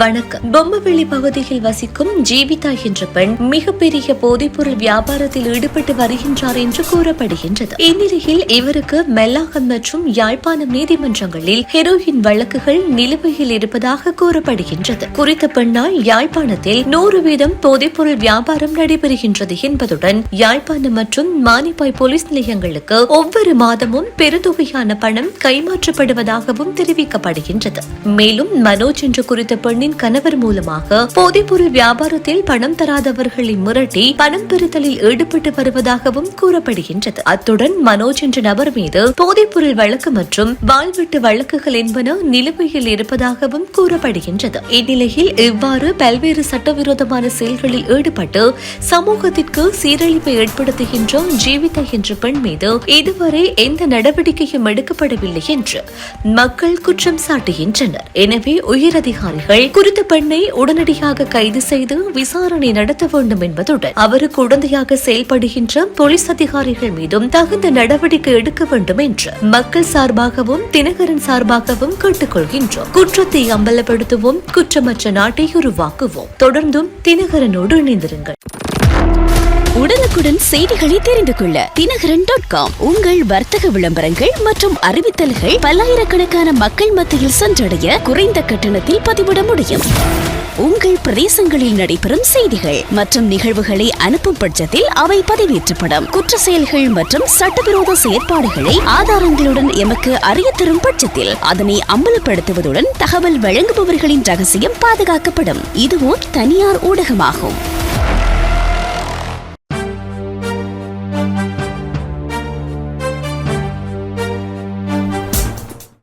வணக்கம். பொம்மவெளி பகுதியில் வசிக்கும் ஜீவிதா என்ற பெண் மிகப்பெரிய போதைப்பொருள் வியாபாரத்தில் ஈடுபட்டு வருகின்றார் என்று கூறப்படுகின்றது. இந்நிலையில் இவருக்கு மெல்லாகம் மற்றும் யாழ்ப்பாணம் நீதிமன்றங்களில் ஹெரோயின் வழக்குகள் நிலுவையில் இருப்பதாக கூறப்படுகின்றது. குறித்த பெண்ணால் யாழ்ப்பாணத்தில் 100% போதைப்பொருள் வியாபாரம் நடைபெறுகின்றது என்பதுடன் யாழ்ப்பாணம் மற்றும் மானிப்பாய் போலீஸ் நிலையங்களுக்கு ஒவ்வொரு மாதமும் பெருந்தொகையான பணம் கைமாற்றப்படுவதாகவும் தெரிவிக்கப்படுகின்றது. மேலும் மனோஜ் என்ற குறித்த பெண்ணின் கணவர் மூலமாக போதைப்பொருள் வியாபாரத்தில் பணம் தராதவர்களை மிரட்டி பணம் பெறுதலில் ஈடுபட்டு வருவதாகவும் கூறப்படுகின்றது. அத்துடன் மனோஜ் என்ற நபர் மீது போதைப்பொருள் வழக்கு மற்றும் வாழ்வெட்டு வழக்குகள் என்பன நிலுவையில் இருப்பதாகவும் கூறப்படுகின்றது. இந்நிலையில் இவ்வாறு பல்வேறு சட்டவிரோதமான செயல்களில் ஈடுபட்டு சமூகத்திற்கு சீரழிப்பை ஏற்படுத்துகின்ற ஜீவிதா என்ற பெண் மீது இதுவரை எந்த நடவடிக்கையும் எடுக்கப்படவில்லை என்று மக்கள் குற்றம் சாட்டுகின்றனர். எனவே உயரதிகாரிகள் குறித்த பெண்ணை உடனடியாக கைது செய்து விசாரணை நடத்த வேண்டும் என்பதுடன் அவருக்கு உடந்தையாக செயல்படுகின்ற போலீஸ் அதிகாரிகள் மீதும் தகுந்த நடவடிக்கை எடுக்க வேண்டும் என்று மக்கள் சார்பாகவும் தினகரன் சார்பாகவும் கேட்டுக்கொள்கின்றோம். குற்றத்தை அம்பலப்படுத்துவோம், குற்றமற்ற நாட்டை உருவாக்குவோம். தொடர்ந்தும் தினகரனோடு இணைந்திருங்கள். உடனுக்குடன் செய்திகளை தெரிந்து கொள்ள தினகரன்.com உங்கள் வர்த்தக விளம்பரங்கள் மற்றும் அறிவித்தல்கள் பல்லாயிரக்கணக்கான மக்கள் மத்தியில் சென்றடைய குறைந்த கட்டணத்தில் பதிவிட முடியும். உங்கள் பிரதேசங்களில் நடைபெறும் செய்திகள் மற்றும் நிகழ்வுகளை அனுப்பும் பட்சத்தில் அவை பதிவேற்றப்படும். குற்ற செயல்கள் மற்றும் சட்டவிரோத செயற்பாடுகளை ஆதாரங்களுடன் எமக்கு அறிய தரும் பட்சத்தில் அதனை அம்பலப்படுத்துவதுடன் தகவல் வழங்குபவர்களின் ரகசியம் பாதுகாக்கப்படும். இதுவோ தனியார் ஊடகமாகும்.